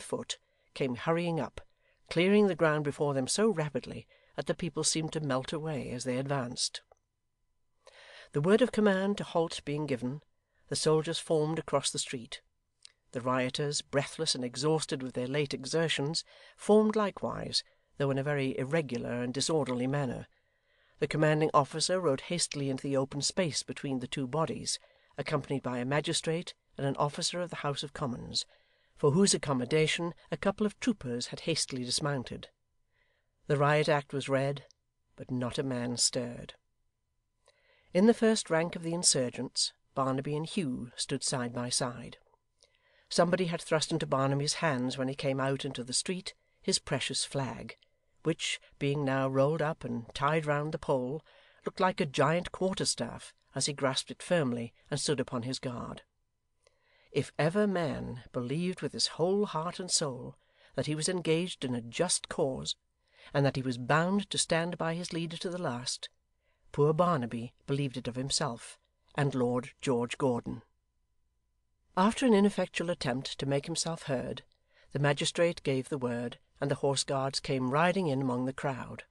foot, came hurrying up, clearing the ground before them so rapidly that the people seemed to melt away as they advanced. The word of command to halt being given, the soldiers formed across the street. The rioters, breathless and exhausted with their late exertions, formed likewise, though in a very irregular and disorderly manner. The commanding officer rode hastily into the open space between the two bodies, accompanied by a magistrate and an officer of the House of Commons, for whose accommodation a couple of troopers had hastily dismounted. The riot act was read, but not a man stirred. In the first rank of the insurgents, Barnaby and Hugh stood side by side. Somebody had thrust into Barnaby's hands when he came out into the street his precious flag, which, being now rolled up and tied round the pole, looked like a giant quarter-staff as he grasped it firmly and stood upon his guard. If ever man believed with his whole heart and soul that he was engaged in a just cause, and that he was bound to stand by his leader to the last, poor Barnaby believed it of himself and Lord George Gordon. After an ineffectual attempt to make himself heard, the magistrate gave the word, and the horse guards came riding in among the crowd.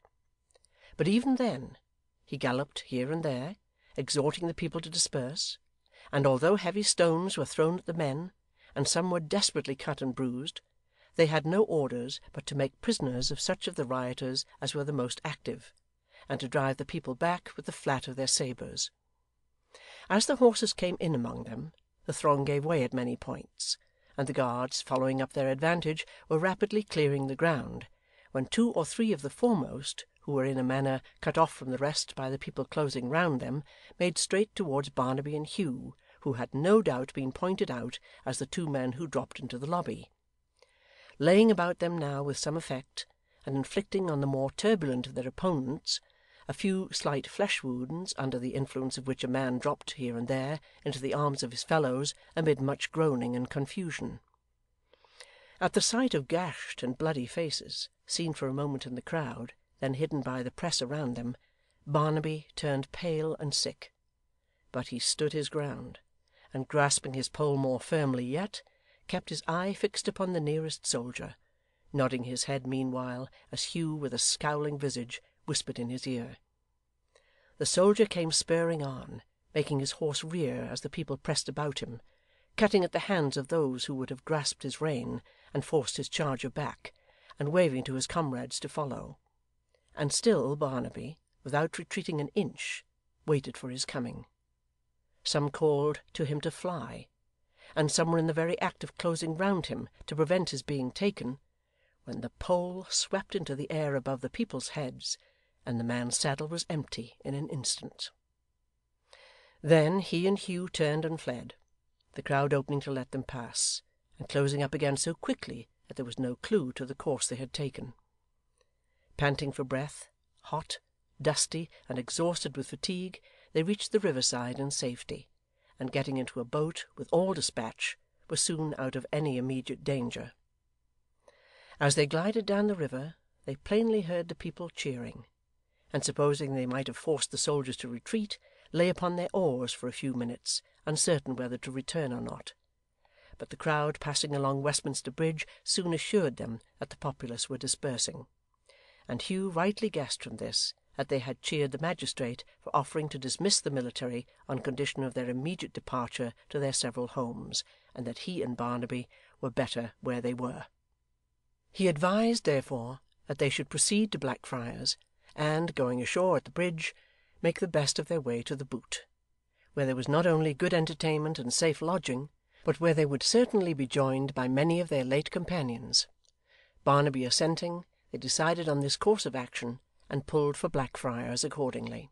But even then, he galloped here and there, exhorting the people to disperse, and although heavy stones were thrown at the men, and some were desperately cut and bruised, they had no orders but to make prisoners of such of the rioters as were the most active, and to drive the people back with the flat of their sabres. As the horses came in among them, the throng gave way at many points, and the guards, following up their advantage, were rapidly clearing the ground, when 2 or 3 of the foremost, who were in a manner cut off from the rest by the people closing round them, made straight towards Barnaby and Hugh, who had no doubt been pointed out as the 2 men who dropped into the lobby. Laying about them now with some effect, and inflicting on the more turbulent of their opponents a few slight flesh wounds, under the influence of which a man dropped here and there into the arms of his fellows amid much groaning and confusion. At the sight of gashed and bloody faces, seen for a moment in the crowd, then hidden by the press around them, Barnaby turned pale and sick. But he stood his ground, and grasping his pole more firmly yet, kept his eye fixed upon the nearest soldier, nodding his head meanwhile as Hugh, with a scowling visage, whispered in his ear. The soldier came spurring on, making his horse rear as the people pressed about him, cutting at the hands of those who would have grasped his rein and forced his charger back, and waving to his comrades to follow. And still Barnaby, without retreating an inch, waited for his coming. Some called to him to fly, and some were in the very act of closing round him to prevent his being taken, when the pole swept into the air above the people's heads, and the man's saddle was empty in an instant. Then he and Hugh turned and fled, the crowd opening to let them pass, and closing up again so quickly that there was no clue to the course they had taken. Panting for breath, hot, dusty, and exhausted with fatigue, they reached the riverside in safety, and getting into a boat with all dispatch, were soon out of any immediate danger. As they glided down the river, they plainly heard the people cheering, and supposing they might have forced the soldiers to retreat, lay upon their oars for a few minutes, uncertain whether to return or not. But the crowd passing along Westminster Bridge soon assured them that the populace were dispersing, and Hugh rightly guessed from this that they had cheered the magistrate for offering to dismiss the military on condition of their immediate departure to their several homes, and that he and Barnaby were better where they were. He advised, therefore, that they should proceed to Blackfriars, and, going ashore at the bridge, make the best of their way to the Boot, where there was not only good entertainment and safe lodging, but where they would certainly be joined by many of their late companions. Barnaby assenting, they decided on this course of action, and pulled for Blackfriars accordingly.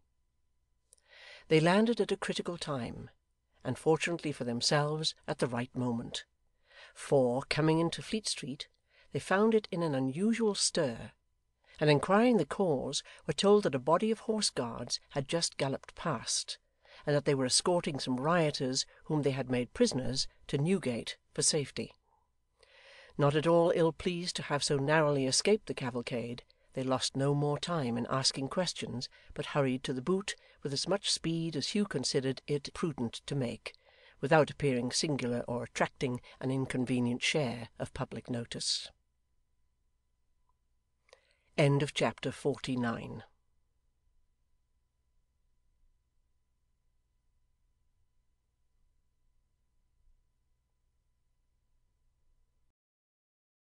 They landed at a critical time, and fortunately for themselves at the right moment, for, coming into Fleet Street, they found it in an unusual stir, and inquiring the cause, were told that a body of horse guards had just galloped past, and that they were escorting some rioters whom they had made prisoners to Newgate for safety. Not at all ill pleased to have so narrowly escaped the cavalcade, they lost no more time in asking questions, but hurried to the Boot with as much speed as Hugh considered it prudent to make, without appearing singular or attracting an inconvenient share of public notice. Chapter 49.